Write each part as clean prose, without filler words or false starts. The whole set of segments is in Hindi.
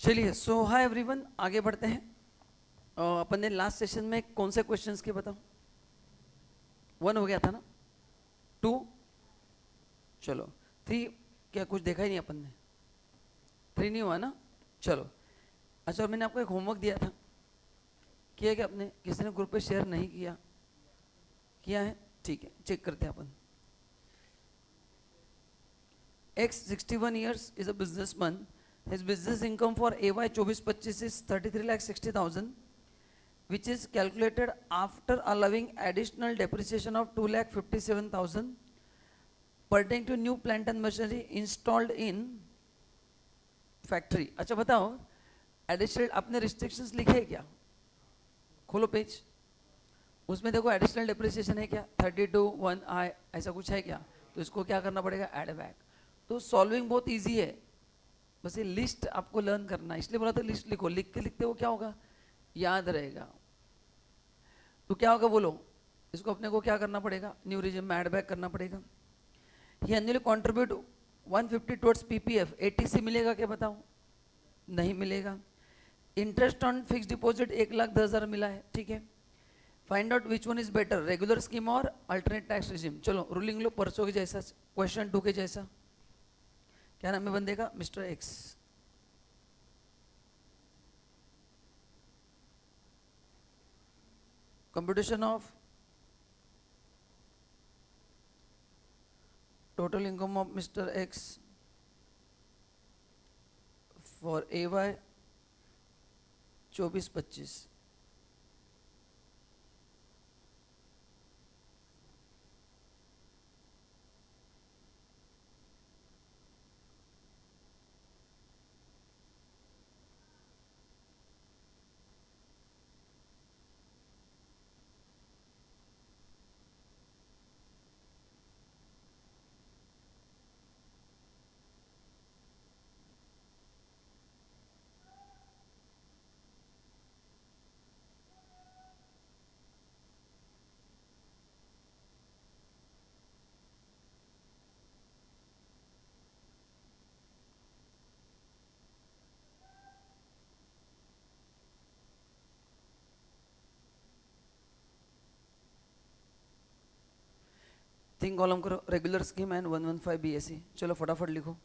चलिए, सो हाय एवरीवन, आगे बढ़ते हैं। अपन ने लास्ट सेशन में कौन से क्वेश्चंस के बताओ? 1 हो गया था ना? 2, चलो 3, क्या कुछ देखा ही नहीं अपन ने? 3 नहीं हुआ ना? चलो अच्छा, और मैंने आपको एक होमवर्क दिया था, किया क्या आपने? किसी ने ग्रुप पे शेयर नहीं किया? किया है? ठीक है, चेक करते हैं अपन। X 61 years is a businessman. His business income for AY 24-25 is 33,60,000, which is calculated after allowing additional depreciation of 2,57,000 pertaining to new plant and machinery installed in factory. अच्छा बताओ, एडिशनल आपने रिस्ट्रिक्शंस लिखे हैं क्या? खोलो पेज, उसमें देखो एडिशनल डेप्रिसिएशन है क्या? 32(1)(I) ऐसा कुछ है क्या? तो इसको क्या करना पड़ेगा? Add back. तो सॉल्विंग बहुत इजी है, बस ये लिस्ट आपको लर्न करना है, इसलिए बोला था लिस्ट लिखो। लिख के लिखते वो क्या होगा? याद रहेगा। तो क्या होगा बोलो? इसको अपने को क्या करना पड़ेगा? न्यू रिजिम में एड बैक करना पड़ेगा। ये annually contribute 150 towards PPF. Eighty C मिलेगा क्या बताओ? नहीं मिलेगा। इंटरेस्ट ऑन फिक्स डिपॉजिट 1,10,000 मिला है, ठीक है। Find out which one is better, regular scheme और अल्टरनेट टैक्स रिजिम। चलो रूलिंग लो परसों के जैसा, क्वेश्चन 2 के जैसा। क्या नाम है बंदे का? Mister x. Computation of total income of mister x for AY 24-25। तीन कॉलम करो, रेगुलर स्कीम एंड 115 BSc। चलो फटाफट लिखो,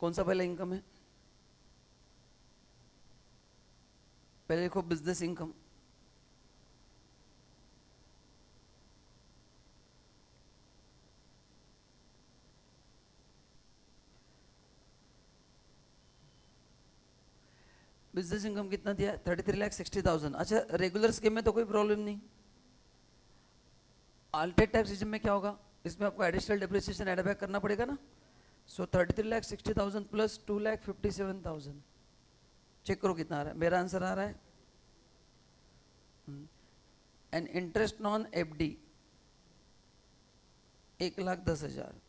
कौन सा पहला इनकम है? पहले लिखो बिजनेस इनकम। बिजनेस इनकम कितना दिया? 33,60,000। अच्छा, रेगुलर स्कीम में तो कोई प्रॉब्लम नहीं। अल्टरनेट टैक्स रिजिम में क्या होगा? इसमें आपको एडिशनल डेप्रिसिएशन एड बैक करना पड़ेगा ना। सो 33,60,000 प्लस 2,57,000। चेक करो कितना आ रहा है। मेरा आंसर आ रहा है एंड इंटरेस्ट नॉन FD 1,10,000।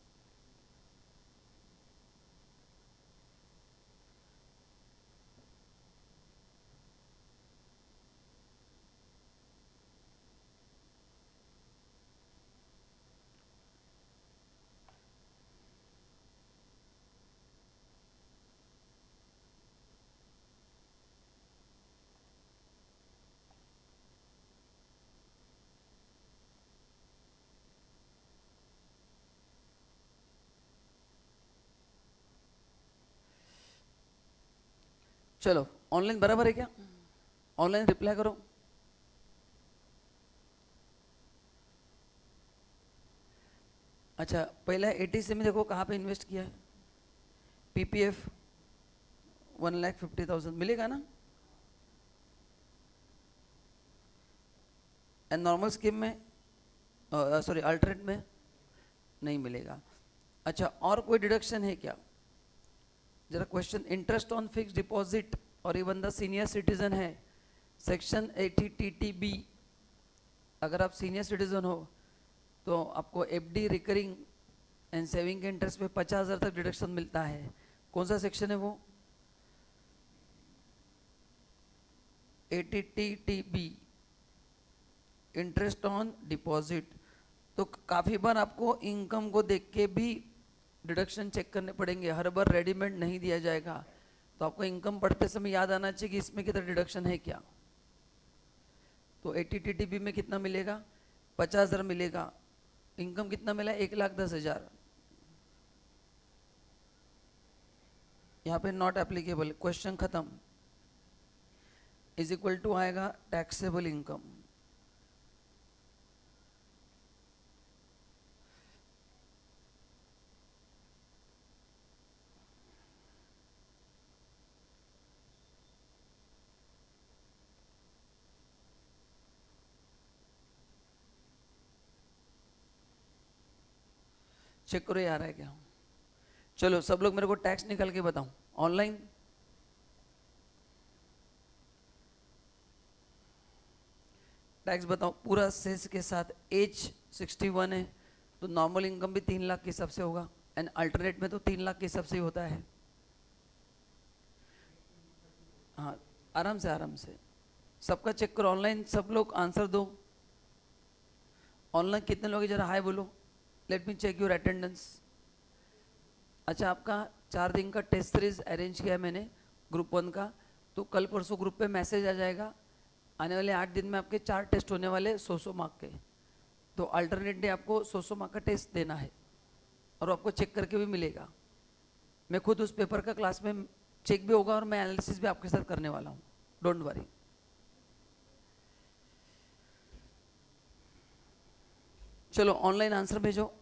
चलो ऑनलाइन बराबर है क्या? ऑनलाइन रिप्लाई करो। अच्छा, पहला ATC में देखो कहाँ पे इन्वेस्ट किया है। PPF 1,50,000 मिलेगा ना? एंड नॉर्मल स्कीम में सॉरी अल्टरनेट में नहीं मिलेगा। अच्छा, और कोई डिडक्शन है क्या? जरा question. Interest on fix deposit और ये बंदा सीनियर सिटीजन है, सेक्शन 80 TTB। अगर आप सीनियर सिटीजन हो तो आपको FD रिकरिंग एंड सेविंग के इंटरेस्ट पे 50,000 तक डिडक्शन मिलता है। कौन सा सेक्शन है वो? 80 TTB, इंटरेस्ट ऑन डिपॉजिट। तो काफ़ी बार आपको इनकम को देख के भी डिडक्शन चेक करने पड़ेंगे, हर बार रेडीमेड नहीं दिया जाएगा। तो आपको इनकम पढ़ते समय याद आना चाहिए कि इसमें कितना डिडक्शन है क्या। तो 80 TTB में कितना मिलेगा, 50,000 मिलेगा। इनकम कितना मिला, 1,10,000। यहाँ पे नॉट एप्लीकेबल, क्वेश्चन खत्म। इज इक्वल टू आएगा टैक्सेबल इनकम। चेक करो ये आ रहा है क्या। चलो सब लोग मेरे को टैक्स निकाल के बताओ ऑनलाइन। टैक्स बताओ पूरा सेस के साथ। एज 61 है तो नॉर्मल इनकम भी 3 लाख के हिसाब से होगा, एंड अल्टरनेट में तो 3 लाख के हिसाब से ही होता है। हाँ आराम से आराम से सबका चेक करो ऑनलाइन। सब लोग आंसर दो। ऑनलाइन कितने लोग हैं जरा हाय बोलो। Let me check your attendance. अच्छा आपका 4 दिन का टेस्ट सीरीज अरेंज किया है मैंने ग्रुप 1 का, तो कल परसों ग्रुप पे मैसेज आ जाएगा। आने वाले 8 दिन में आपके 4 टेस्ट होने वाले 100 मार्क के। तो अल्टरनेट डे आपको 100 मार्क का टेस्ट देना है और आपको चेक करके भी मिलेगा। मैं खुद उस पेपर का क्लास में चेक भी होगा और मैं एनालिसिस भी आपके साथ करने वाला हूँ, डोंट वरी। चलो ऑनलाइन आंसर भेजो।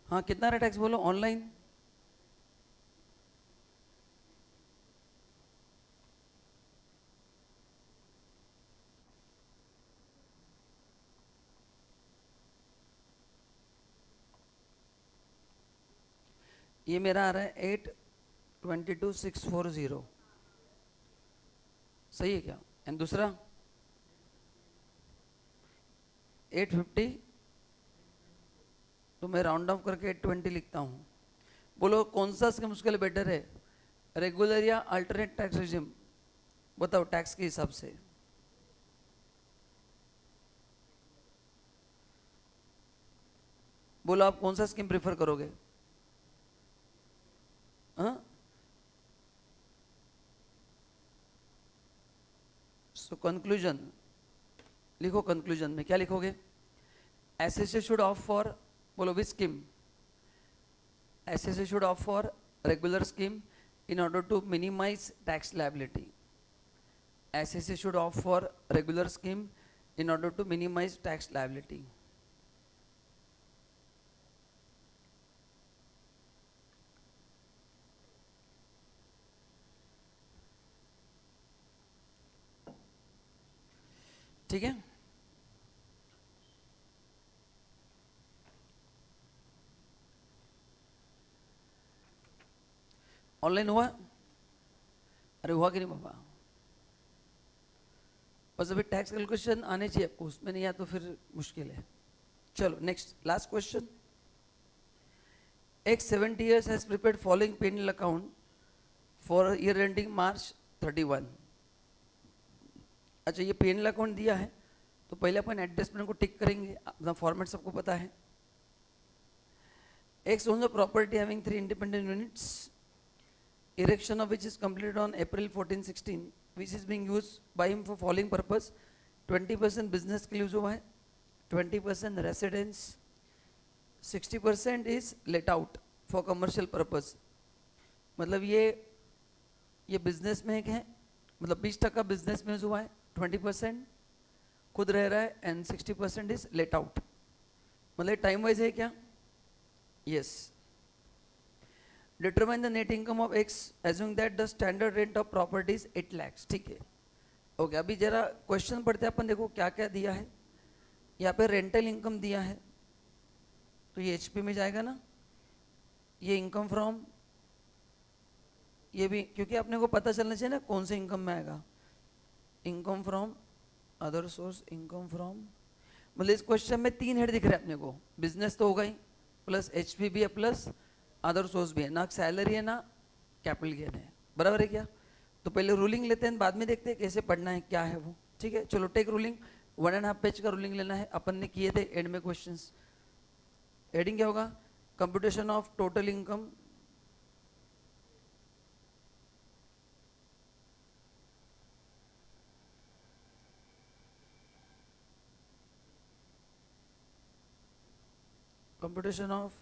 हाँ कितना रहा टैक्स बोलो ऑनलाइन। ये मेरा आ रहा है 822,640। सही है क्या। एंड दूसरा 850, तो मैं राउंड ऑफ करके 820 लिखता हूँ। बोलो कौन सा स्कीम उसके लिए बेटर है, रेगुलर या अल्टरनेट टैक्स रिजिम। बताओ टैक्स के हिसाब से। बोलो आप कौन सा स्कीम प्रेफर करोगे। हाँ सो कंक्लूजन लिखो। कंक्लूजन में क्या लिखोगे, एसएससी शुड ऑफ फॉर, बोलो विच scheme. SSC should of for regular scheme in order to minimize tax liability. SSC should opt for regular scheme in order to minimize tax liability. ठीक है। ऑनलाइन हुआ, अरे हुआ कि नहीं बाबा। बस अभी टैक्स कैलकुलेशन आने चाहिए आपको, उसमें नहीं आया तो फिर मुश्किल है। चलो नेक्स्ट लास्ट क्वेश्चन। एक 70 years has prepared following P&L account for year ending March 31। अच्छा ये P&L अकाउंट दिया है तो पहले अपन एडजस्टमेंट को टिक करेंगे, अपना फॉर्मेट सबको पता है। X owns a property having 3 independent units, erection of which is completed on April 14, 16, which is being used by him for following purpose। 20% business के लिए यूज हुआ है, 20% residence, 60% is let out for commercial purpose। मतलब ये बिजनेस में एक है, मतलब 20% बिजनेस में यूज हुआ है, 20% खुद रह रहा है एंड 60% इज लेट आउट। मतलब टाइम वाइज है क्या, yes. Determine the net income of x assuming that the standard rent of property is 8 lakhs। ठीक है ओके। अभी जरा क्वेश्चन पढ़ते हैं अपन, देखो क्या क्या दिया है। यहाँ पे रेंटल इनकम दिया है तो ये HP में जाएगा ना, ये इनकम फ्रॉम, ये भी, क्योंकि अपने को पता चलना चाहिए ना कौन से इनकम में आएगा। Income from other source, income from, मतलब इस क्वेश्चन में 3 हेड दिख रहे हैं अपने को, बिजनेस तो होगा ही, प्लस HP भी है, प्लस अदर सोर्स भी है, ना सैलरी है ना कैपिटल गेन है, बराबर है क्या? तो पहले रूलिंग लेते हैं, बाद में देखते हैं कैसे पढ़ना है, क्या है वो, ठीक है? चलो टेक रूलिंग, 1.5 पेज का रूलिंग लेना है, अपन ने किए थे एंड में क्वेश्चंस। हेडिंग क्या होगा? Computation of total income, computation of,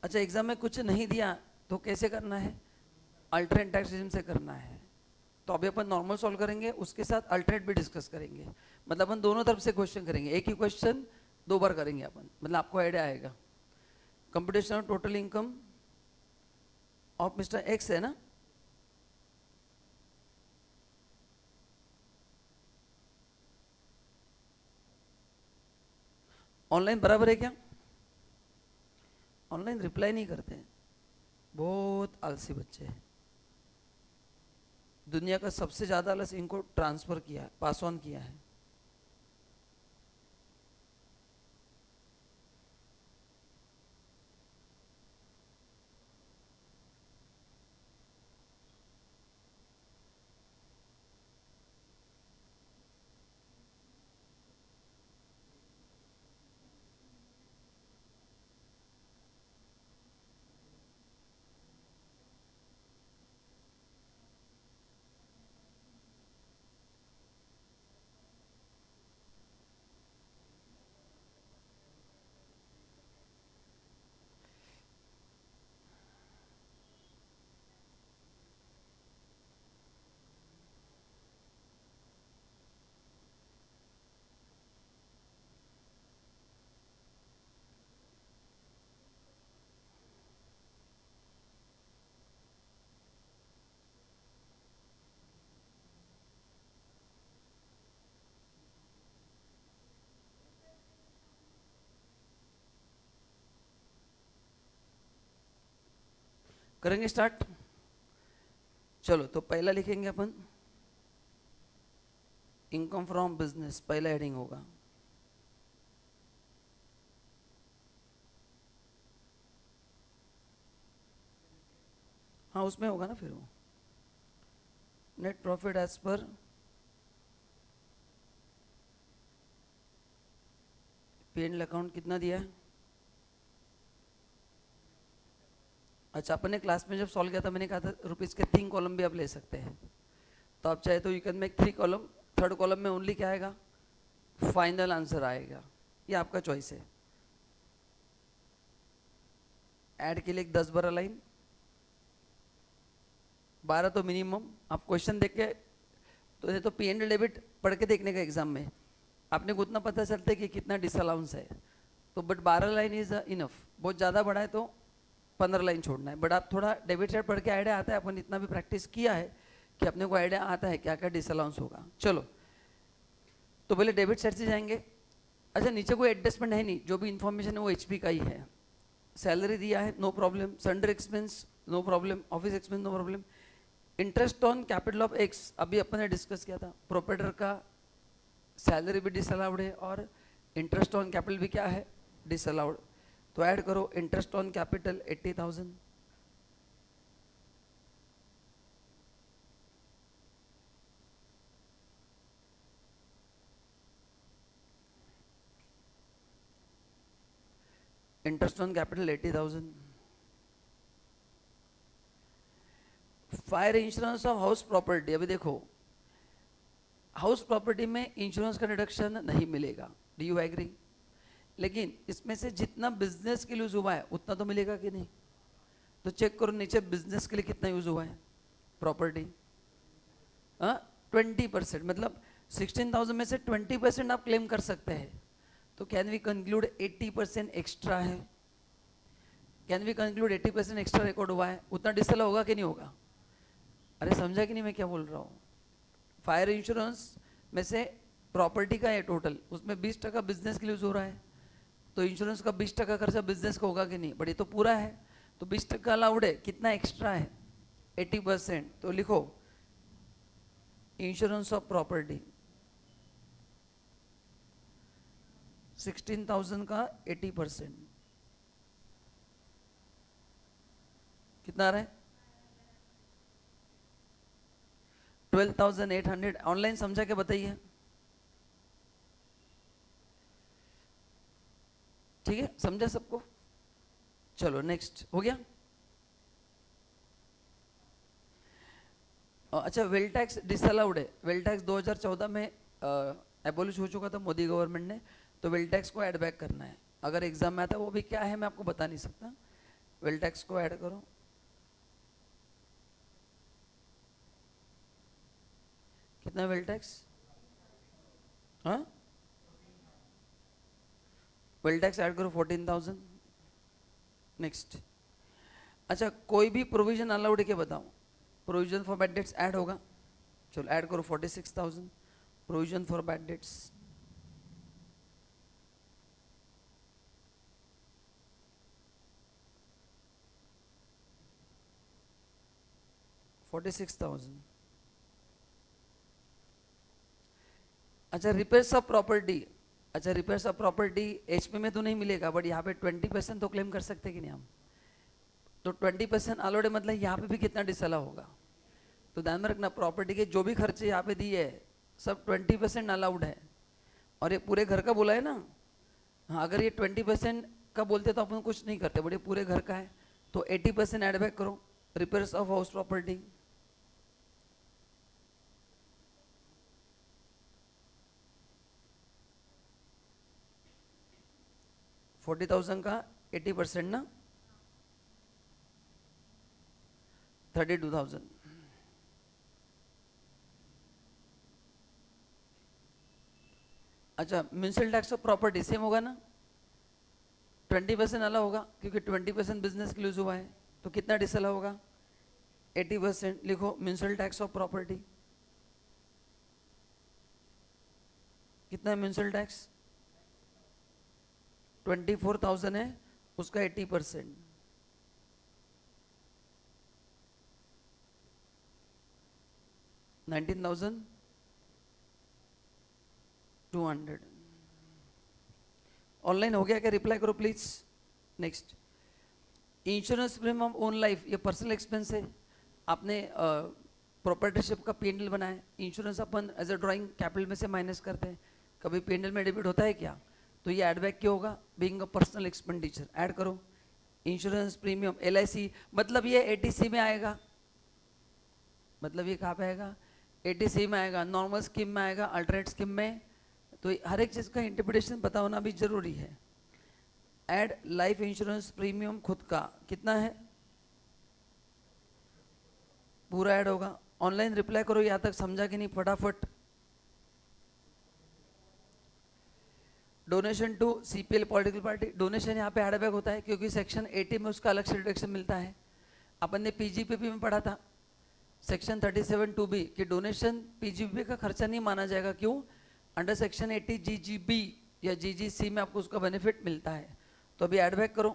अच्छा एग्जाम में कुछ नहीं दिया तो कैसे करना है? अल्टरनेट टैक्सेशन से करना है। तो अभी अपन नॉर्मल सॉल्व करेंगे, उसके साथ अल्टरनेट भी डिस्कस करेंगे, मतलब अपन दोनों तरफ से क्वेश्चन करेंगे, एक ही क्वेश्चन 2 बार करेंगे अपन, मतलब आपको आइडिया आएगा। Computation of total income of mister x है ना, ऑनलाइन बराबर है क्या? ऑनलाइन रिप्लाई नहीं करते हैं, बहुत आलसी बच्चे हैं। दुनिया का सबसे ज्यादा आलस इनको ट्रांसफर किया है, पास ऑन किया है। करेंगे स्टार्ट। चलो तो पहला लिखेंगे अपन, इनकम फ्रॉम बिजनेस, पहला हेडिंग होगा। हाँ उसमें होगा ना फिर वो, net profit as per P&L account कितना दिया है? अच्छा अपन ने क्लास में जब सॉल्व किया था मैंने कहा था रुपीज़ के 3 कॉलम भी आप ले सकते हैं, तो आप चाहे तो you can make 3 column, 3rd column में ओनली क्या आएगा? फाइनल आंसर आएगा, ये आपका चॉइस है। ऐड के लिए 10-12 लाइन, 12 तो मिनिमम। आप क्वेश्चन देख के, तो ये तो P&L डेबिट पढ़ के देखने का एग्जाम में, आपने को उतना पता चलता है कि कितना डिसअलाउंस है, तो बट 12 लाइन इज इनफ। बहुत ज़्यादा बड़ा है तो 15 लाइन छोड़ना है, बट आप थोड़ा डेबिट साइड पढ़ के आइडिया आता है, अपन इतना भी प्रैक्टिस किया है कि अपने को आइडिया आता है क्या क्या डिसअलाउंस होगा। चलो तो पहले डेबिट साइड से जाएंगे। अच्छा नीचे कोई एडजस्टमेंट है नहीं, जो भी इंफॉर्मेशन है वो HP का ही है। सैलरी दिया है, no problem. Sundry expense, no problem. Office expense, no problem. Interest on capital of X, अभी अपन ने डिस्कस किया था, प्रोप्राइटर का सैलरी भी डिसअलाउड है और इंटरेस्ट ऑन कैपिटल भी क्या है? डिसअलाउड। तो ऐड करो interest on capital 80,000, interest on capital 80,000। Fire insurance of house property, अभी देखो हाउस प्रॉपर्टी में इंश्योरेंस का डिडक्शन नहीं मिलेगा, डू यू एग्री? लेकिन इसमें से जितना बिजनेस के लिए यूज हुआ है उतना तो मिलेगा कि नहीं? तो चेक करो नीचे बिजनेस के लिए कितना यूज हुआ है प्रॉपर्टी, 20%, मतलब 16,000 में से 20% आप क्लेम कर सकते हैं। तो कैन वी कंक्लूड 80% एक्स्ट्रा है? Can we conclude 80% extra record हुआ है? उतना डिसअलाउ होगा कि नहीं होगा? अरे समझा कि नहीं मैं क्या बोल रहा हूँ? फायर इंश्योरेंस में से प्रॉपर्टी का है टोटल, उसमें 20% बिजनेस के लिए यूज हो रहा है, तो इंश्योरेंस का 20% खर्चा बिजनेस का होगा कि नहीं? बट ये तो पूरा है, तो 20% अलाउड है, कितना एक्स्ट्रा है? 80%। तो लिखो इंश्योरेंस ऑफ प्रॉपर्टी 16,000 का 80% कितना आ रहा है? 12,800। ऑनलाइन समझा के बताइए। ठीक है, समझा सबको? चलो नेक्स्ट हो गया। अच्छा, वेल टैक्स डिसअलाउड है। वेल टैक्स 2014 में एबोलिश हो चुका था मोदी गवर्नमेंट ने, तो वेल टैक्स को ऐड बैक करना है। अगर एग्जाम में आता है वो भी क्या है मैं आपको बता नहीं सकता। वेल टैक्स को ऐड करो। कितना वेल टैक्स? हाँ, वेल टैक्स ऐड करो 14,000। नेक्स्ट। अच्छा, कोई भी प्रोविजन अलाउड है क्या बताओ? Provision for bad debts add होगा, चलो ऐड करो 46,000 प्रोविजन फॉर बैड डेट्स। $46,000। अच्छा, रिपेयर्स ऑफ प्रॉपर्टी। अच्छा, रिपेयर्स ऑफ प्रॉपर्टी एचपी में तो नहीं मिलेगा, बट यहाँ पे 20% तो क्लेम कर सकते कि नहीं हम? तो 20% अलाउड है, मतलब यहाँ पे भी कितना डिसअलाउ होगा? तो ध्यान में रखना, प्रॉपर्टी के जो भी खर्चे यहाँ पे दिए है सब 20% अलाउड है। और ये पूरे घर का बोला है ना। हाँ, अगर ये 20% का बोलते तो अपन कुछ नहीं करते, बट ये पूरे घर का है, तो 80% एड बैक करो रिपेयर्स ऑफ हाउस प्रॉपर्टी। $40,000 का 80% ना, 32,000। अच्छा, municipal tax of property same होगा ना, 20% अलग होगा क्योंकि 20% बिजनेस के लिए यूज हुआ है, तो कितना डिसअलाउ होगा? 80%। लिखो म्यूनसिपल टैक्स ऑफ प्रॉपर्टी कितना है? म्यूनसिपल टैक्स 24,000 है, उसका 80% 19,200। ऑनलाइन हो गया क्या? रिप्लाई करो please. Next. Insurance premium on life, ये पर्सनल एक्सपेंस है। आपने प्रॉपर्टीशिप का पीएनएल बनाया, इंश्योरेंस अपन एज अ ड्राइंग कैपिटल में से माइनस करते हैं, कभी पीएनएल में डेबिट होता है क्या? तो ये एड बैक क्या होगा? Being a personal expenditure add करो। इंश्योरेंस प्रीमियम एलआईसी, मतलब ये एटीसी में आएगा, मतलब ये कहाँ पे आएगा? एटीसी में आएगा, नॉर्मल स्कीम में आएगा, अल्टरनेट स्कीम में। तो हर एक चीज़ का इंटरप्रिटेशन पता होना भी जरूरी है। ऐड लाइफ इंश्योरेंस प्रीमियम खुद का कितना है? पूरा ऐड होगा। ऑनलाइन रिप्लाई करो, यहाँ तक समझा कि नहीं फटाफट। डोनेशन टू सीपीएल पॉलिटिकल पार्टी, डोनेशन यहाँ पे ऐड बैक होता है क्योंकि सेक्शन 80 में उसका अलग से डिडक्शन मिलता है। अपन ने पीजीपीपी में पढ़ा था सेक्शन 37(2)B कि डोनेशन पीजीपीपी का खर्चा नहीं माना जाएगा। क्यों? अंडर सेक्शन 80 जीजीबी या जीजीसी में आपको उसका बेनिफिट मिलता है। तो अभी ऐड बैक करो।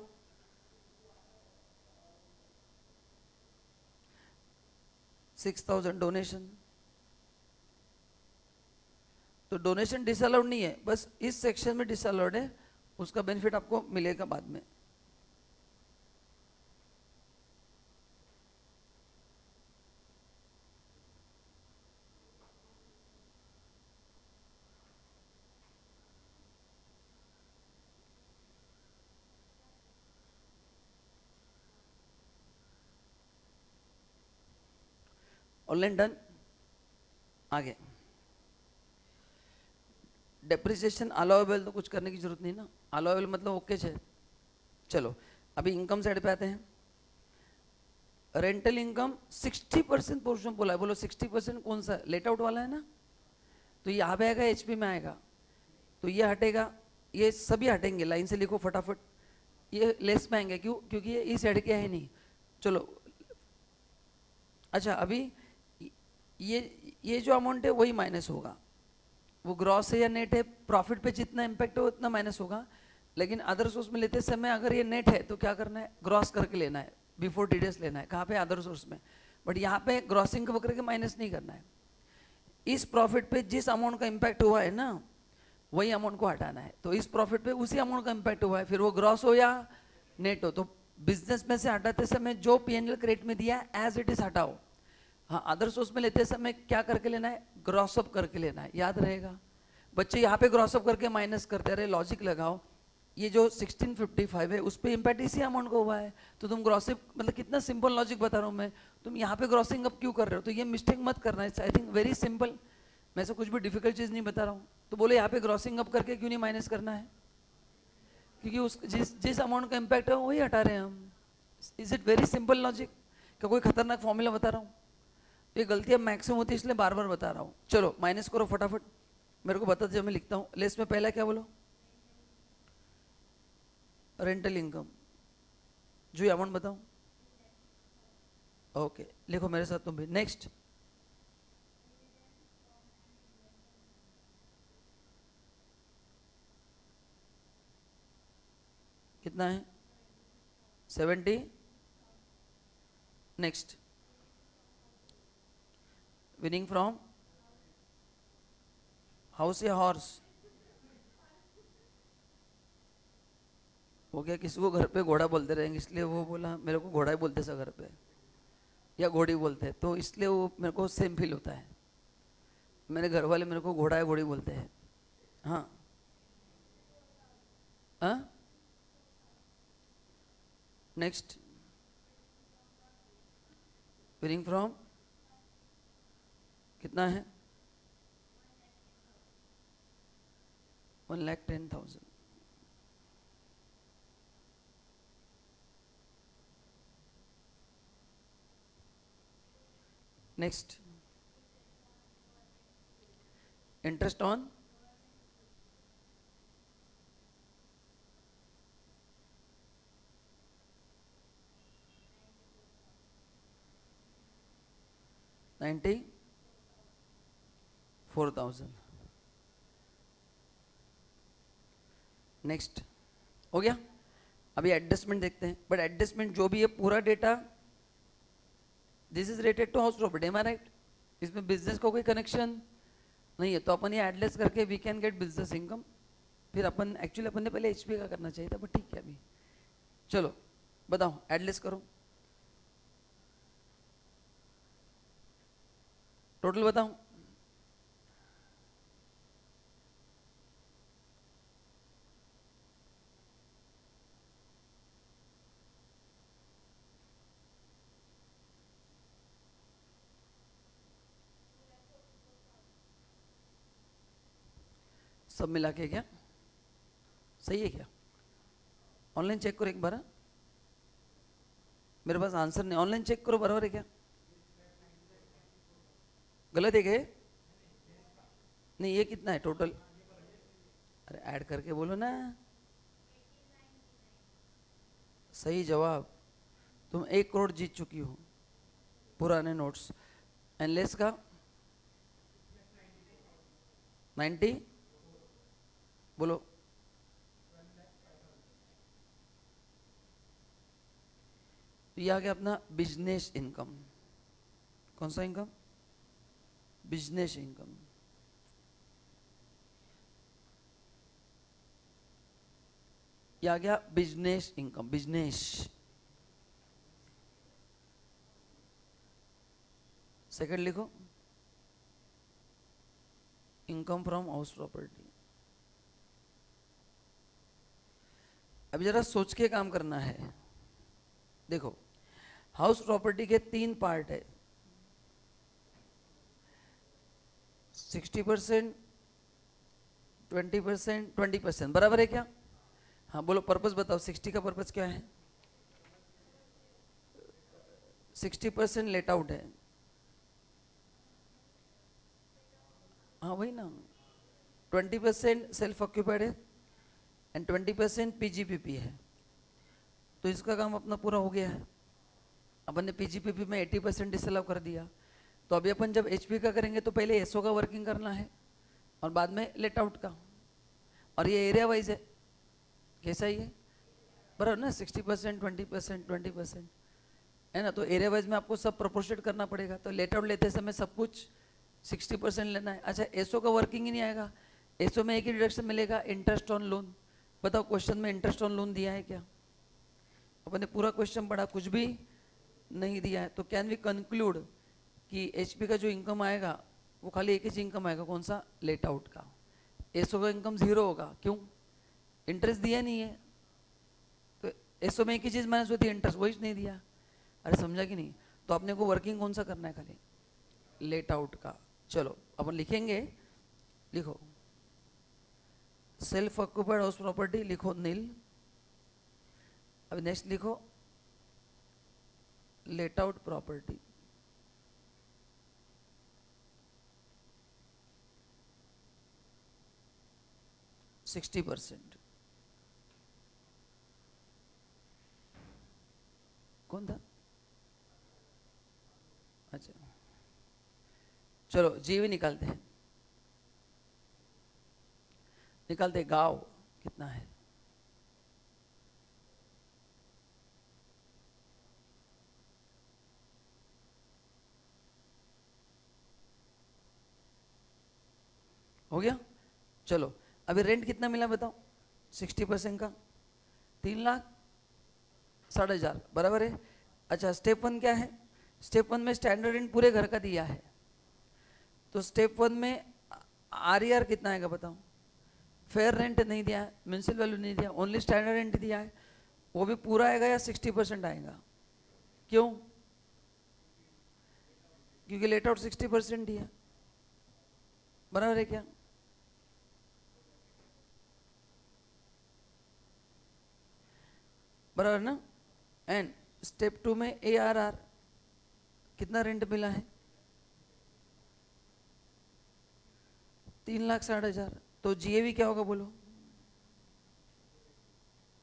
$6,000 डोनेशन, तो डोनेशन डिसअलाउड नहीं है, बस इस सेक्शन में डिसअलाउड है, उसका बेनिफिट आपको मिलेगा बाद में। Online done. आगे डेप्रिसिएशन अलाउएबल, तो कुछ करने की जरूरत नहीं ना, अलाउएबल मतलब ओके है। चलो अभी इनकम साइड पे आते हैं। रेंटल इनकम 60% पोर्शन बोला है, बोलो 60% कौन सा? लेट आउट वाला है ना, तो यहाँ पे आएगा, एचपी में आएगा, तो ये हटेगा, ये सभी हटेंगे, लाइन से लिखो फटाफट। ये लेस में आएंगे, क्यों? क्योंकि ये इस साइड के है नहीं। चलो अच्छा, अभी ये जो अमाउंट है वही माइनस होगा, वो ग्रॉस है या नेट है, प्रॉफिट पे जितना इम्पैक्ट हो उतना माइनस होगा। लेकिन अदर सोर्स में लेते समय अगर ये नेट है तो क्या करना है, ग्रॉस करके लेना है, बिफोर टीडीएस लेना है। कहाँ पे, अदर सोर्स में। बट यहाँ पे ग्रॉसिंग को करके माइनस नहीं करना है। इस प्रॉफिट पे जिस अमाउंट का इम्पैक्ट हुआ है ना, वही अमाउंट को हटाना है। तो इस प्रॉफिट पे उसी अमाउंट का इम्पैक्ट हुआ है, फिर वो ग्रॉस हो या नेट हो। तो बिजनेस में से हटाते समय जो पीएनएल क्रेडिट में दिया है एज इट इज हटाओ। हाँ, अदर सोर्स में लेते समय क्या करके लेना है, ग्रॉस अप करके लेना है, याद रहेगा। बच्चे यहाँ पे ग्रॉस अप करके माइनस करते रहे, लॉजिक लगाओ। ये जो 1655 है उस पर इम्पैक्ट इसी अमाउंट को हुआ है, तो तुम ग्रॉसिंग, मतलब कितना सिंपल लॉजिक बता रहा हूँ मैं, तुम यहाँ पे ग्रॉसिंग अप क्यों कर रहे हो। तो ये मिस्टेक मत करना है, आई थिंक वेरी सिंपल। मैं से कुछ भी डिफिकल्ट चीज़ नहीं बता रहा हूँ। तो बोले यहाँ पे ग्रॉसिंग अप करके क्यों नहीं माइनस करना है, क्योंकि उस जिस अमाउंट का इम्पैक्ट है वही हटा रहे हैं हम। Is it very simple logic, क्या कोई खतरनाक फॉर्मूला बता रहा हूँ। ये गलतियाँ मैक्सिमम होती है, इसलिए बार बार बता रहा हूँ। चलो माइनस करो फटाफट, मेरे को बता दीजिए, मैं लिखता हूँ। लेस में पहला क्या बोलो, रेंटल इनकम। जो अमाउंट बताऊँ, ओके लिखो मेरे साथ तुम भी। नेक्स्ट, कितना है, 70। नेक्स्ट, विनिंग फ्रॉम हाउस या हॉर्स। वो क्या, किसी को घर पे घोड़ा बोलते रहेंगे, इसलिए वो बोला मेरे को घोड़ा ही बोलते सब घर पे, या घोड़ी बोलते हैं, तो इसलिए वो मेरे को सेम फील होता है। मेरे घर वाले मेरे को घोड़ा या घोड़ी बोलते हैं। हाँ हाँ। नेक्स्ट, विनिंग फ्रॉम, कितना है, 1,10,000। Next, interest on, $94,000। नेक्स्ट, हो गया। अभी एडजस्टमेंट देखते हैं, बट एडजस्टमेंट जो भी है पूरा data this is related to house property, am I right. इसमें बिजनेस को कोई कनेक्शन नहीं है, तो अपन ये एडलेस करके we can get business income. फिर अपन एक्चुअली अपन ने पहले एचपी का करना चाहिए था, बट ठीक है। अभी चलो बताओ, एडलेस करो, टोटल बताओ। सब मिला के क्या सही है क्या, ऑनलाइन चेक करो एक बार। हाँ? मेरे पास आंसर नहीं, ऑनलाइन चेक करो बराबर है क्या, गलत है क्या? नहीं, ये कितना है टोटल, अरे ऐड करके बोलो ना। सही जवाब, तुम 1 करोड़ जीत चुकी हो पुराने नोट्स। एनलेस का 90, बोलो। तो ये आ गया अपना बिजनेस इनकम। कौन सा इनकम, बिजनेस इनकम। ये आ गया बिजनेस इनकम, बिजनेस। सेकंड लिखो, इनकम फ्रॉम हाउस प्रॉपर्टी। अभी जरा सोच के काम करना है। देखो, हाउस प्रॉपर्टी के 3 पार्ट है, 60%, 20%, 20%, बराबर है क्या? हाँ बोलो, पर्पस बताओ, 60 का पर्पस क्या है? 60% लेट आउट है, हाँ वही ना। 20% सेल्फ ऑक्यूपाइड है एंड 20% पीजीपीपी है। तो इसका काम अपना पूरा हो गया है। अपन ने पीजीपीपी में 80% डिसअलाउ कर दिया। तो अभी अपन जब एचपी का करेंगे तो पहले एसओ का वर्किंग करना है, और बाद में लेट आउट का, और ये एरिया वाइज है, कैसा ही है बराबर ना, 60%, 20%, 20% है ना, तो एरिया वाइज में आपको सब प्रोपोर्शनेट करना पड़ेगा। तो लेट आउट लेते समय सब कुछ 60% लेना है। अच्छा, एसओ का वर्किंग ही नहीं आएगा, एसओ में एक ही डिडक्शन मिलेगा, इंटरेस्ट ऑन लोन। बताओ क्वेश्चन में इंटरेस्ट ऑन लोन दिया है क्या? अपन ने पूरा क्वेश्चन पढ़ा, कुछ भी नहीं दिया है। तो कैन वी कंक्लूड कि एचपी का जो इनकम आएगा वो खाली एक ही इनकम आएगा, कौन सा? लेट आउट का। एसओ का इनकम जीरो होगा, क्यों? इंटरेस्ट दिया नहीं है, तो एसओ में एक ही चीज माइनस होती है, इंटरेस्ट, वही नहीं दिया। अरे समझा कि नहीं? तो अपने को वर्किंग कौन सा करना है? खाली लेट आउट का। चलो अपन लिखेंगे, लिखो सेल्फ ऑक्यूपाइड हाउस प्रॉपर्टी, लिखो नील। अब नेक्स्ट लिखो लेट आउट प्रॉपर्टी, %60 कौन था? अच्छा चलो जीवी निकालते हैं, निकालते गांव कितना है? हो गया। चलो अभी रेंट कितना मिला बताओ? 60% का 3,60,000 बराबर है। अच्छा स्टेप 1 क्या है? स्टेप 1 में स्टैंडर्ड रेंट पूरे घर का दिया है, तो स्टेप 1 में आरईआर कितना आएगा बताओ? फेयर रेंट नहीं दिया है, म्यूनसिपल वैल्यू नहीं दिया, ओनली स्टैंडर्ड रेंट दिया है, वो भी पूरा आएगा या 60% आएगा? क्यों? क्योंकि लेट आउट 60% दिया, बराबर है क्या? बराबर ना। एंड स्टेप 2 में एआरआर कितना रेंट मिला है? 3,60,000। तो जीएवी क्या होगा बोलो?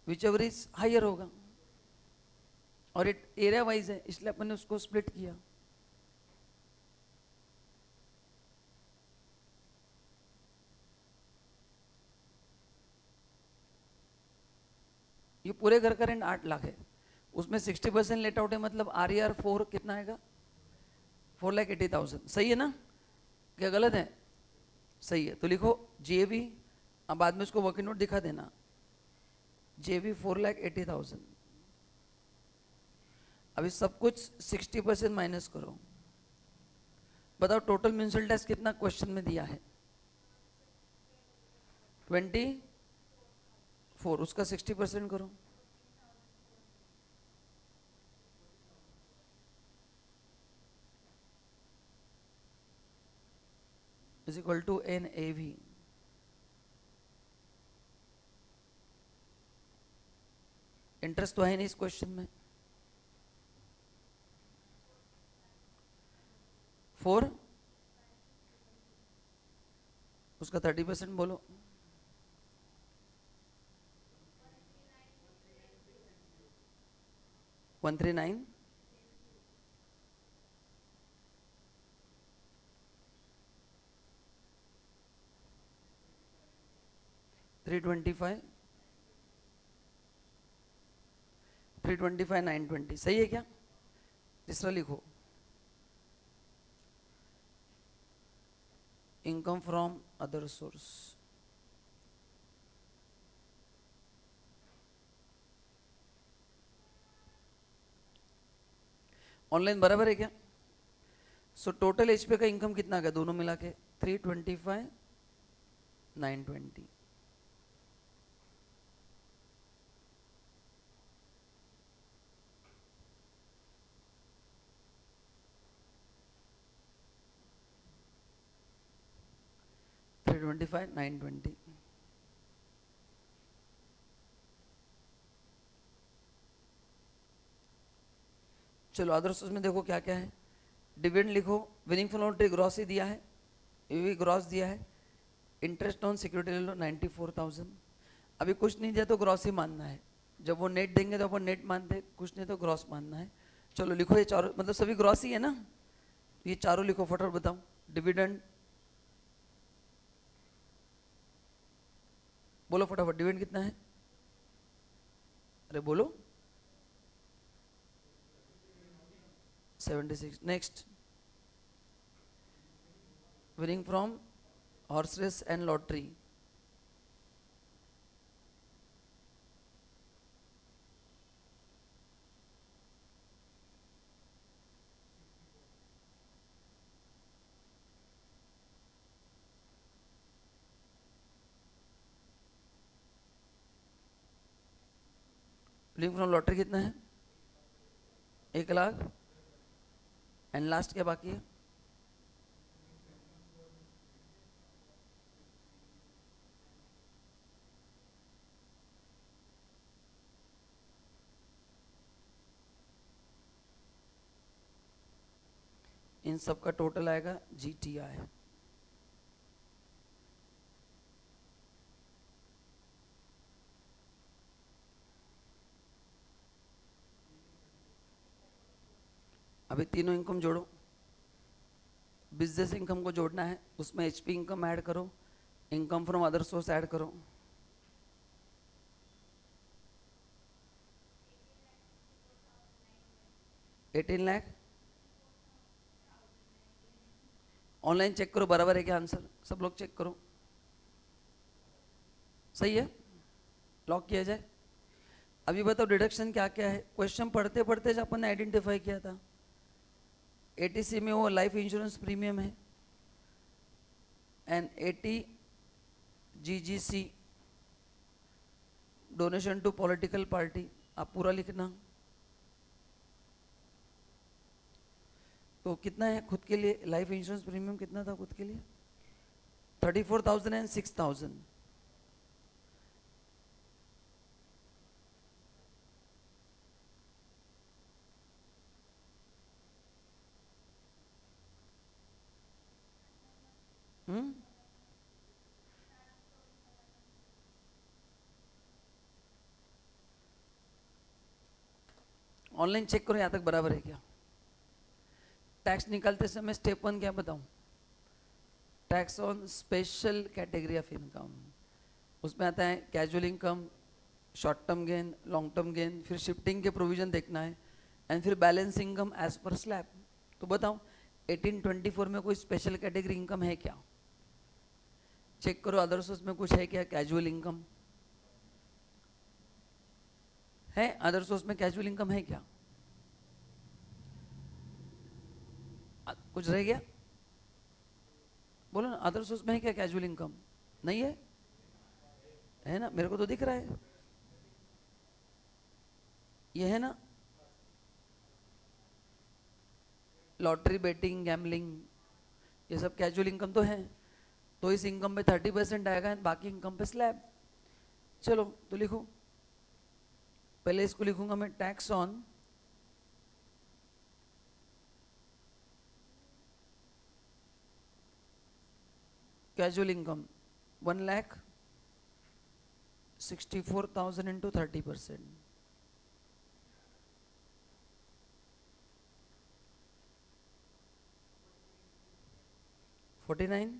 विच एवर इज हायर होगा, और एरिया वाइज है इसलिए अपन ने उसको स्प्लिट किया। ये पूरे घर का रेंट 8 लाख है, उसमें 60% लेट आउट है, मतलब आरईआर 4 कितना आएगा? 4,80,000। सही है ना? क्या गलत है? सही है। तो लिखो जेवी, अब बाद में उसको वर्किंग नोट दिखा देना, जेवी 4,80,000। अभी सब कुछ 60% माइनस करो, बताओ टोटल म्यूनसिपल टैक्स कितना क्वेश्चन में दिया है? 24, उसका 60% करो, is equal to NAV। Interest तो है नहीं इस क्वेश्चन में। 4, उसका 30% बोलो। 139, 325, 325, 920। सही है क्या? तीसरा लिखो income from other source, online बराबर है क्या? सो टोटल एचपी का इनकम कितना आ गया दोनों मिला के? 325, 920। $325, 920। चलो अदर सोर्स में देखो क्या क्या है। डिविडेंड लिखो, विनिंग फ्लोट ग्रॉस ही दिया है, ये भी ग्रॉस दिया है। इंटरेस्ट ऑन सिक्योरिटी ले लो 94,000। अभी कुछ नहीं दिया तो ग्रॉस ही मानना है, जब वो नेट देंगे तो अपन नेट मानते, कुछ नहीं तो ग्रॉस मानना है। चलो लिखो ये चारों, मतलब सभी ग्रॉस ही है ना, ये चारों लिखो फटाफट बताओ। डिविडेंड बोलो फटाफट, डिविडेंड कितना है? अरे बोलो। 76। Next, winning from horse race and lottery. Winning from lottery कितना है? 1 लाख। एंड लास्ट क्या बाकी है? इन सब का टोटल आएगा GTI। अभी तीनों इनकम जोड़ो, बिजनेस इनकम को जोड़ना है, उसमें HP इनकम ऐड करो, income from other source add करो। $18 लाख। ऑनलाइन चेक करो बराबर है क्या आंसर, सब लोग चेक करो। सही है, लॉक किया जाए। अभी बताओ डिडक्शन क्या क्या है? क्वेश्चन पढ़ते पढ़ते जो अपन ने आइडेंटिफाई किया था, ATC में वो लाइफ इंश्योरेंस प्रीमियम है, and 80 GGC donation to political party. आप पूरा लिखना। तो कितना है खुद के लिए लाइफ इंश्योरेंस प्रीमियम? कितना था खुद के लिए? 34,000 एंड 6,000। ऑनलाइन चेक करो यहाँ तक बराबर है क्या। टैक्स निकालते समय स्टेप 1 क्या बताऊं? Tax on special category of income. उसमें आता है casual income, short term gain, long term gain, फिर शिफ्टिंग के प्रोविजन देखना है, एंड फिर balance income as per slab. तो बताओ 1824 में कोई स्पेशल कैटेगरी इनकम है क्या? चेक करो अदर सोर्स में कुछ है क्या? कैजुअल इनकम है? अदर सोर्स में कैजुअल इनकम है क्या? कुछ रह गया? बोलो ना, अदर सोर्स में है क्या कैजुअल इनकम? नहीं है? है ना, मेरे को तो दिख रहा है, ये है ना। लॉटरी, बेटिंग, गैम्बलिंग, ये सब कैजुअल इनकम तो है। तो इस इनकम पे 30% आएगा, बाकी इनकम पे स्लैब। चलो तो लिखो, पहले इसको लिखूंगा मैं, tax on casual income 1,64,000 into 30%। $49।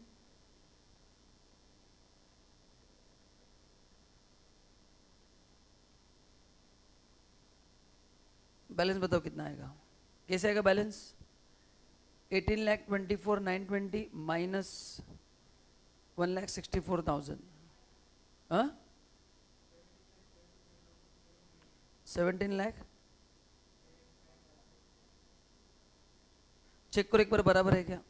Balance बताओ कितना आएगा? कैसे आएगा बैलेंस? 18,24,920 माइनस 1,64,000, हाँ 17 लाख। चेक करो एक बार बराबर है क्या।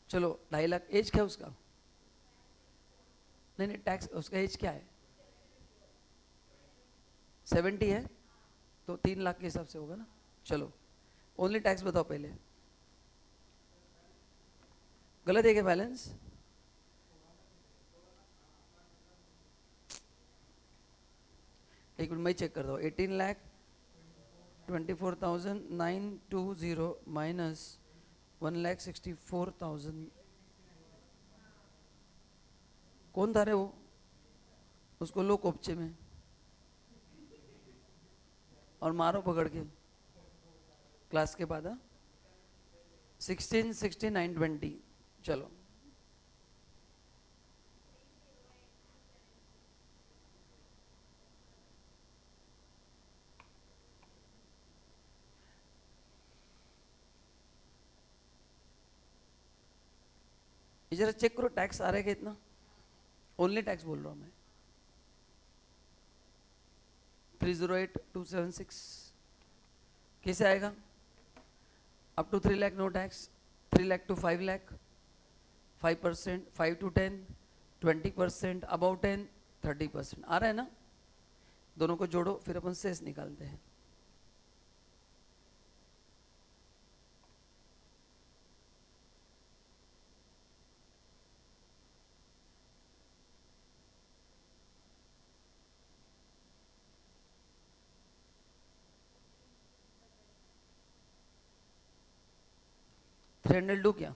चलो 2.5 लाख। एज क्या उसका? नहीं नहीं, टैक्स उसका एज क्या है? 70 है, तो 3 लाख के हिसाब से होगा ना। चलो ओनली टैक्स बताओ पहले। गलत है क्या बैलेंस? एक मिनट मैं चेक कर दो। 18,24,920 माइनस 1,64,000। कौन था रे वो? उसको लो कोपचे में और मारो पकड़ के क्लास के बाद। 16, 16, 9, 20 चलो। ये जरा चेक करो टैक्स आ रहा है क्या इतना, ओनली टैक्स बोल रहा हूं मैं। 308276 कैसे आएगा? Up to 3 lakh no tax, 3 lakh to 5 lakh 5%, 5 to 10 20%, about 10 30%। आ रहा है ना? दोनों को जोड़ो फिर अपन सेस निकालते हैं। थ्री डू क्या?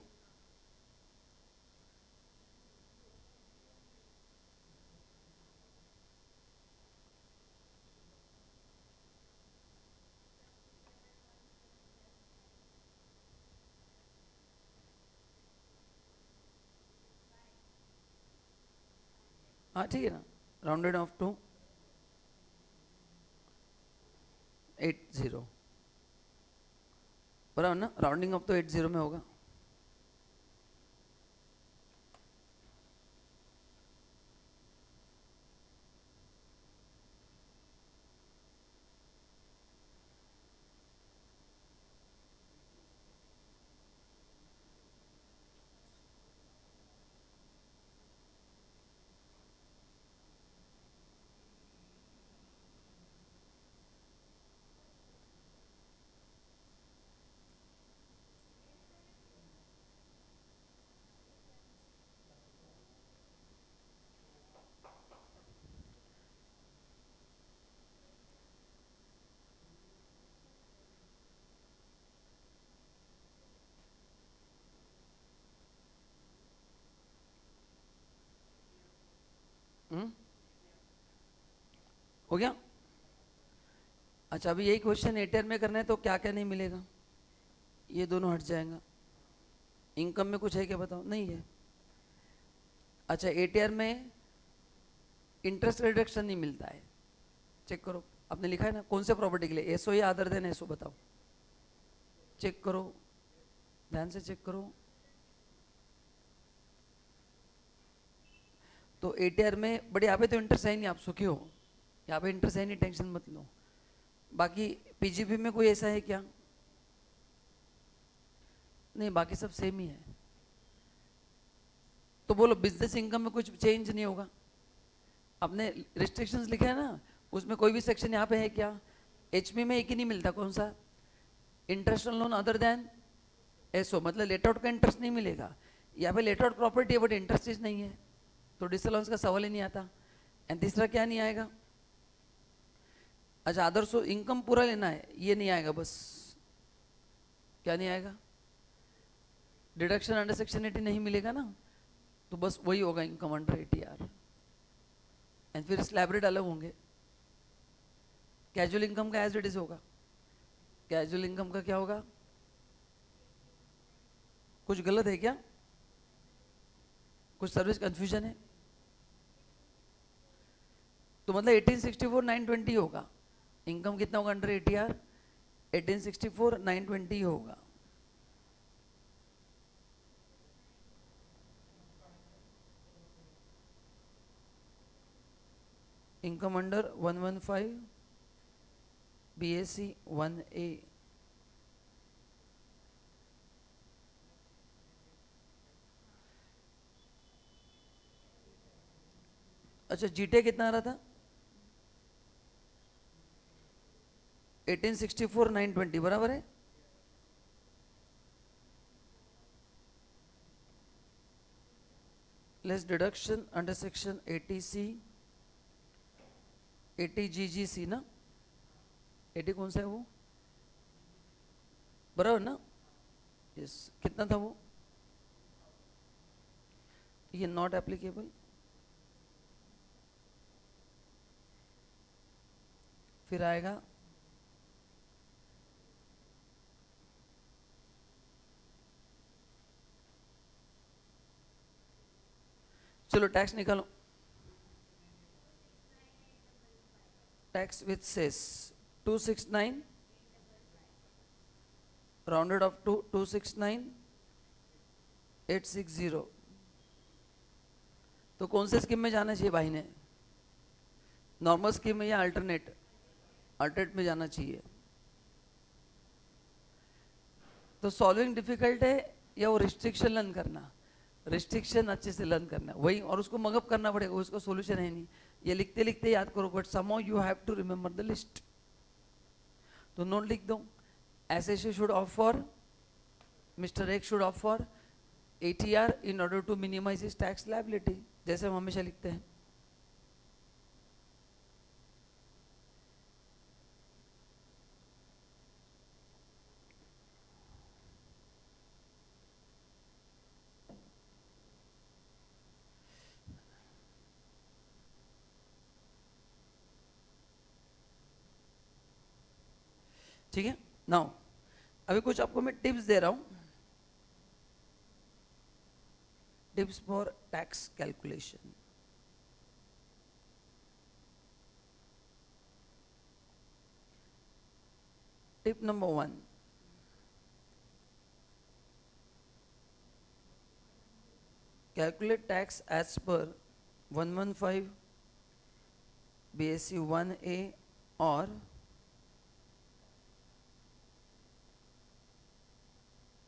हाँ ठीक है ना, राउंडेड ऑफ टू 80 बराबर ना, राउंडिंग ऑफ तो 80 में होगा। हो गया? अच्छा अभी यही क्वेश्चन एटीआर में करना है तो क्या क्या नहीं मिलेगा? ये दोनों हट जाएगा। इनकम में कुछ है क्या बताओ? नहीं है। अच्छा एटीआर में इंटरेस्ट रिडक्शन नहीं मिलता है, चेक करो। आपने लिखा है ना कौन से प्रॉपर्टी के लिए, एसओ या अदर देन एसओ बताओ। चेक करो, ध्यान से चेक करो। तो एटीआर में बड़े यहाँ पे तो इंटरेस्ट है नहीं, आप सुखी हो, यहाँ पे इंटरेस्ट है नहीं, टेंशन मत लो। बाकी पीजीपी में कोई ऐसा है क्या? नहीं, बाकी सब सेम ही है। तो बोलो बिजनेस इनकम में कुछ चेंज नहीं होगा। आपने रिस्ट्रिक्शंस लिखे है ना, उसमें कोई भी सेक्शन यहाँ पे है क्या? एचपी में एक ही नहीं मिलता, कौन सा? Interest on loan other than SO, मतलब लेट आउट का इंटरेस्ट नहीं मिलेगा। यहाँ पे लेट आउट प्रॉपर्टी है बट इंटरेस्ट नहीं है, तो डिसअलाउंस का सवाल ही नहीं आता। एंड तीसरा क्या नहीं आएगा? अच्छा अदर इनकम पूरा लेना है, ये नहीं आएगा बस। क्या नहीं आएगा? डिडक्शन अंडर सेक्शन 80 नहीं मिलेगा ना, तो बस वही होगा इनकम अंडर एटीआर। एंड फिर स्लैब रेट अलग होंगे। कैजुअल इनकम का एज इट इज होगा। कैजुअल इनकम का क्या होगा? कुछ गलत है क्या? कुछ सर्विस कंफ्यूजन है? तो मतलब 1864 920 होगा। इनकम कितना होगा अंडर एटीआर? 1864 920 होगा। Income under 115 BAC 1A। अच्छा जीटे कितना आ रहा था? 1864 920 बराबर है। Less deduction under section 80C 80GGC ना, 80 कौन सा है वो? बराबर ना? यस, कितना था वो? ये नॉट एप्लीकेबल। फिर आएगा चलो टैक्स निकालो. Tax with cess 269 rounded off to 269,860. तो कौन से स्कीम में जाना चाहिए भाई ने? नॉर्मल स्कीम में या अल्टरनेट? अल्टरनेट में जाना चाहिए. तो सॉल्विंग डिफिकल्ट है या वो रिस्ट्रिक्शन लर्न करना? रिस्ट्रिक्शन अच्छे से लर्न करना वही, और उसको मगअप करना पड़ेगा, उसका सॉल्यूशन है नहीं. ये लिखते लिखते याद करो, but somehow you have to remember the list. तो नोट लिख दो. SSC should of for, mister X should of for ATR in order to minimize his tax liability, जैसे हम हमेशा लिखते हैं. ठीक है. नाउ अभी कुछ आपको मैं टिप्स दे रहा हूं. Tips for tax calculation. Tip number 1, calculate tax as per 115 BSc 1A और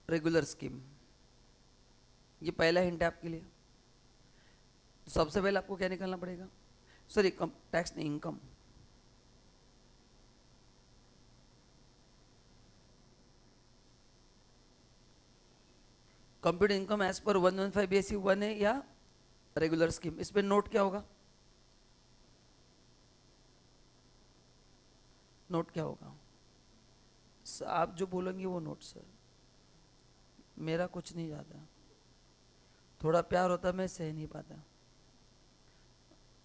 रेगुलर स्कीम. ये पहला हिंट है आपके लिए. तो सबसे पहले आपको क्या निकालना पड़ेगा? सॉरी, टैक्स नहीं, income. Computer income as per 115 BSc 1A या रेगुलर स्कीम. इस पे नोट क्या होगा? नोट क्या होगा? आप जो बोलेंगे वो नोट. सर मेरा कुछ नहीं जाता, थोड़ा प्यार होता मैं सह नहीं पाता,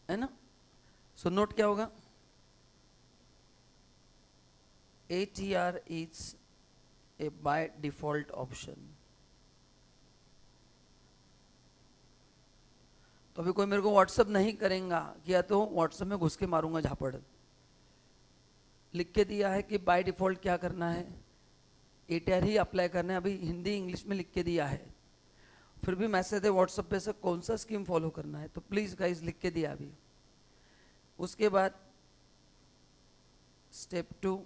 है ना. सो नोट क्या होगा? ATR is a by default option. तो अभी कोई मेरे को व्हाट्सअप नहीं करेगा, किया तो व्हाट्सअप में घुस के मारूंगा झापड़. लिख के दिया है कि बाय डिफॉल्ट क्या करना है? ATR ही अप्लाई करना है. अभी हिंदी इंग्लिश में लिख के दिया है, फिर भी मैसेज है व्हाट्सएप पे से कौन सा स्कीम फॉलो करना है. तो प्लीज गाइस लिख के दिया अभी. उसके बाद स्टेप 2,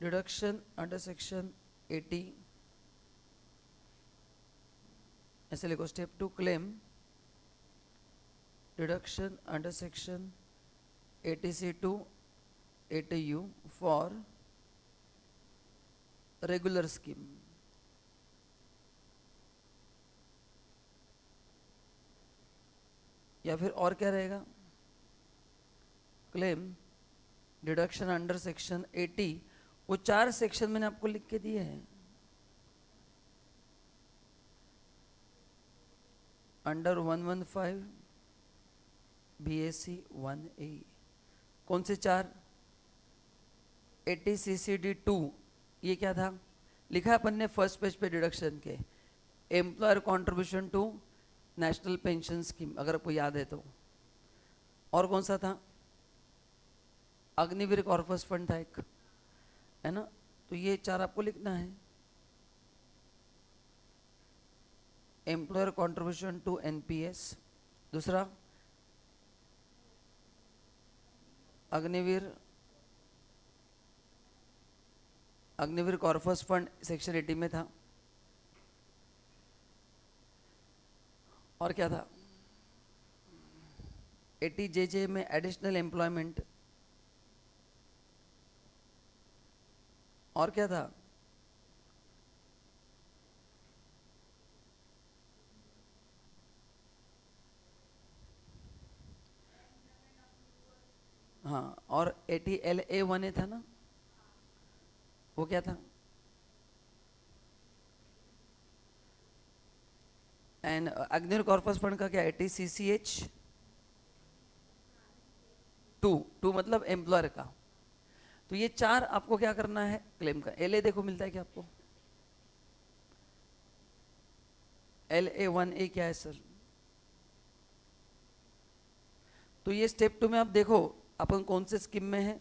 डिडक्शन अंडर सेक्शन 80. ऐसे लिखो. Step 2, claim deduction under section 80C2 80U for regular scheme. या फिर और क्या रहेगा? Claim deduction under section 80. वो 4 सेक्शन मैंने आपको लिख के दिए हैं. Under 115 BSc 1A. कौन से 4? 80 CCD 2. ये क्या था? लिखा है अपन ने फर्स्ट पेज पे डिडक्शन के. Employer contribution to national pension scheme, अगर आपको याद है तो. और कौन सा था? अग्निवीर कॉर्पस फंड था एक, है ना. तो ये 4 आपको लिखना है. Employer contribution to NPS. दूसरा अग्निवीर कॉर्पस फंड सेक्शन 80 में था. और क्या था? 80 JJ में एडिशनल एम्प्लॉयमेंट. और क्या था? हाँ, और 80 LA 1A था ना, वो क्या था? एंड अग्निवीर कॉर्पस फंड का क्या? 80 CCH टू मतलब एम्प्लॉयर का। तो ये 4 आपको क्या करना है क्लेम का। LA देखो मिलता है क्या आपको, LA1A क्या है सर। तो ये स्टेप 2 में आप देखो अपन कौन से स्कीम में है।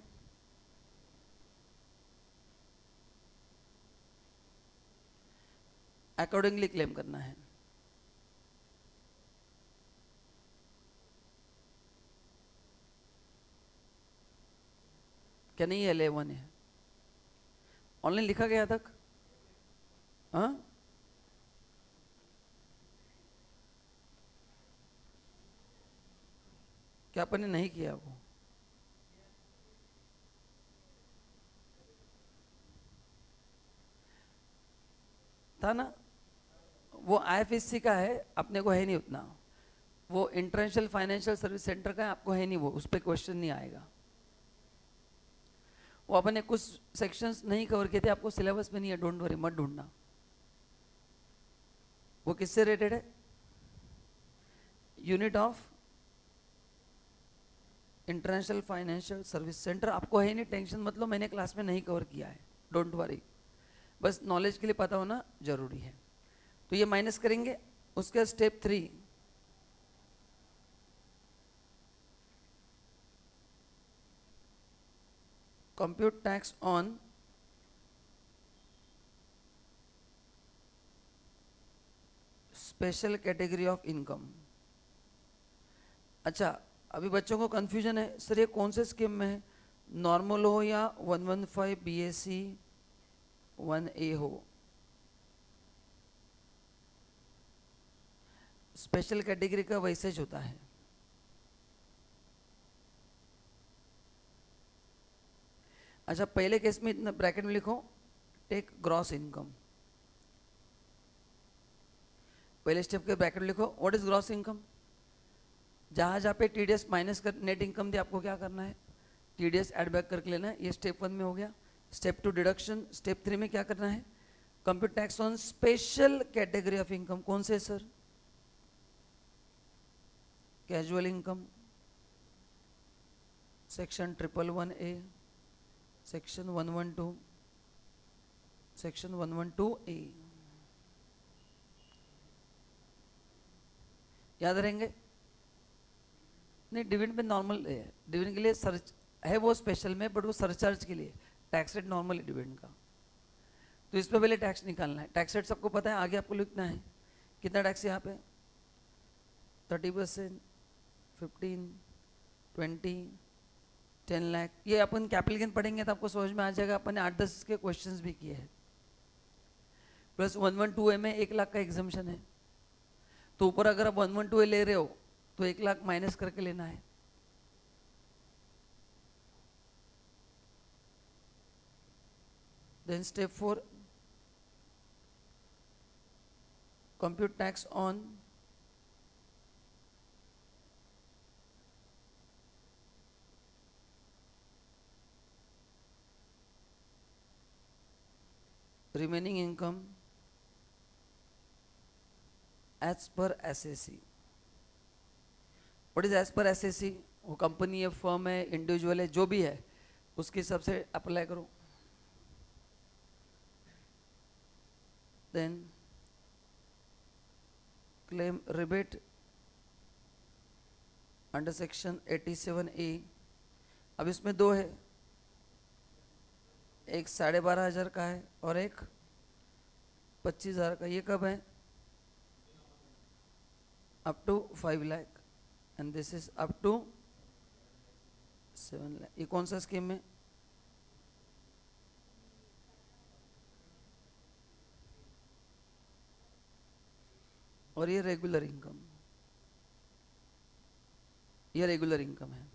अकॉर्डिंगली क्लेम करना है। क्या नहीं है, LA1 है, ऑनलाइन लिखा गया तक। हाँ क्या अपन ने नहीं किया वो। था ना, वो IFSC का है, अपने को है नहीं उतना। वो इंटरनेशनल फाइनेंशियल सर्विस सेंटर का है, आपको है नहीं वो, उस पर क्वेश्चन नहीं आएगा। वो अपन ने कुछ सेक्शंस नहीं कवर किए थे, आपको सिलेबस में नहीं है, डोंट वरी, मत ढूंढना। वो किससे रिलेटेड है, unit of international financial service centre. आपको है नहीं, टेंशन मतलब मैंने क्लास में नहीं कवर किया है, डोंट वरी, बस नॉलेज के लिए पता होना जरूरी है। तो ये माइनस करेंगे। उसके step 3, compute tax on special category of income. अच्छा, अभी बच्चों को कंफ्यूजन है, सर ये कौन से स्कीम में है, नॉर्मल हो या 115 BSc 1A हो। स्पेशल कैटेगरी का वैसेज होता है। अच्छा, पहले केस में इतना ब्रैकेट में लिखो, टेक ग्रॉस इनकम। पहले स्टेप के ब्रैकेट में लिखो व्हाट इज ग्रॉस इनकम। जहाँ जहाँ पे TDS माइनस कर नेट इनकम दे, आपको क्या करना है, TDS एड बैक करके लेना है। ये स्टेप 1 में हो गया। Step 2 deduction. स्टेप 3 में क्या करना है, compute tax on special category of income. कौन से sir, casual income, section 111A, section 112, section 112A। याद रहेंगे। नहीं, डिविडेंड पे नॉर्मल है, डिविडेंड के लिए सर्च है वो स्पेशल में, बट वो सरचार्ज के लिए, टैक्स रेट नॉर्मल है डिविडेंड का। तो इस पे पहले टैक्स निकालना है। टैक्स रेट सबको पता है, आगे आपको लिखना है कितना टैक्स यहाँ पे, 30%, 15, 20, 10 लाख। ये अपन कैपिटल गेन पढ़ेंगे तो आपको समझ में आ जाएगा, अपन ने 8-10 के क्वेश्चंस भी किए हैं। प्लस 112A में 1 लाख का एग्जाम्पशन है, तो ऊपर अगर आप 112A ले रहे हो तो 1 लाख माइनस करके लेना है। Then step 4, compute tax on remaining income as per SAC। What is as per SAC? वो कंपनी है, फर्म है, इंडिविजुअल है, जो भी है उसके हिसाब से अप्लाई करो। Then claim rebate under section 87A। अब इसमें 2 है, एक 12,500 का है और एक 25,000 का। ये कब है, up to 5 lakh, and this is up to 7 lakh. ये कौन सा स्कीम है, और ये रेगुलर इनकम, ये रेगुलर इनकम है।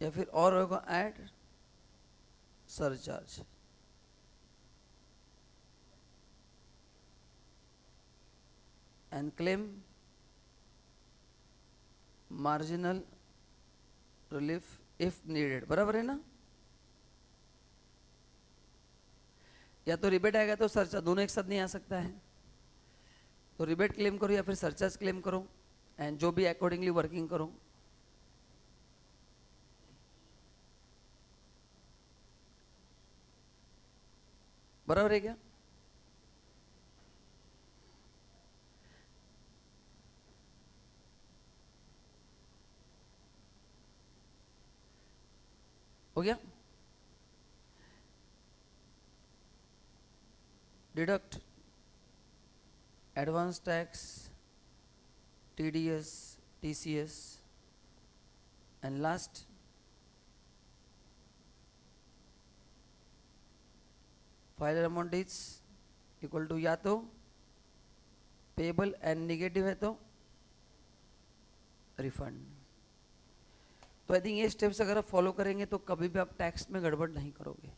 या फिर और होगा add surcharge. And claim marginal relief if needed. बराबर है ना। या तो रिबेट आएगा तो सरचार्ज, दोनों एक साथ नहीं आ सकता है। तो रिबेट क्लेम करो या फिर सरचार्ज क्लेम करो, एंड जो भी अकॉर्डिंगली वर्किंग करो। बराबर है क्या? हो गया? Deduct advance tax, TDS, TCS, and last final amount is equal to या तो पेबल एंड निगेटिव है तो रिफंड। तो आई थिंक ये स्टेप्स अगर आप फॉलो करेंगे तो कभी भी आप टैक्स में गड़बड़ नहीं करोगे,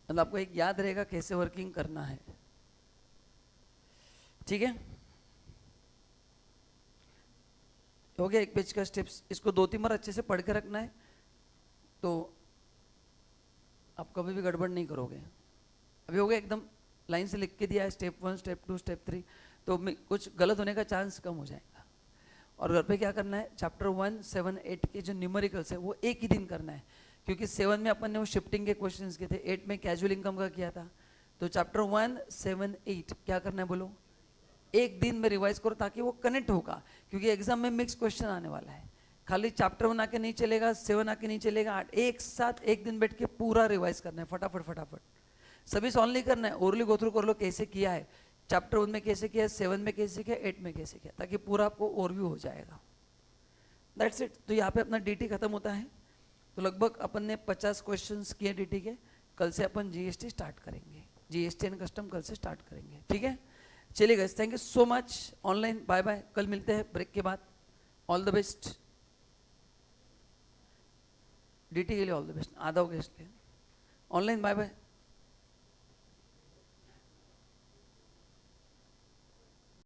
मतलब आपको एक याद रहेगा कैसे वर्किंग करना है। ठीक है, हो गया एक पेज का स्टेप्स। इसको 2-3 बार अच्छे से पढ़ के रखना है तो आप कभी भी गड़बड़ नहीं करोगे। अभी हो गया एकदम लाइन से लिख के दिया है, स्टेप 1, स्टेप 2, स्टेप 3, तो कुछ गलत होने का चांस कम हो जाएगा। और घर पे क्या करना है, चैप्टर 1, 7, 8 के जो न्यूमेरिकल्स है वो एक ही दिन करना है, क्योंकि 7 में अपन ने वो शिफ्टिंग के क्वेश्चंस किए थे, 8 में कैजुअल इनकम का किया था। तो चैप्टर 1, 7, 8 क्या करना है बोलो, एक दिन में रिवाइज करो ताकि वो कनेक्ट होगा, क्योंकि एग्जाम में मिक्स क्वेश्चन आने वाला है। खाली चैप्टर 1 आके नहीं चलेगा, 7 आके नहीं चलेगा, 8 एक साथ एक दिन बैठ के पूरा रिवाइज करना है, फटाफट फटाफट। सभी सॉल्व नहीं करना है, ओरली गो थ्रू कर लो कैसे किया है, चैप्टर 1 में कैसे किया, 7 में कैसे किया, 8 में कैसे किया, ताकि पूरा आपको ओवरव्यू हो जाएगा। That's it. तो यहाँ पे अपना DT खत्म होता है। तो लगभग अपन ने 50 क्वेश्चंस किए DT के। कल से अपन GST स्टार्ट करेंगे, GST एंड कस्टम कल से स्टार्ट करेंगे। ठीक है, चलिए guys, thank you so much. Online bye bye, कल मिलते हैं ब्रेक के बाद। All the best. DT के लिए ऑल द बेस्ट, आधा हो गया इसलिए। Online bye bye.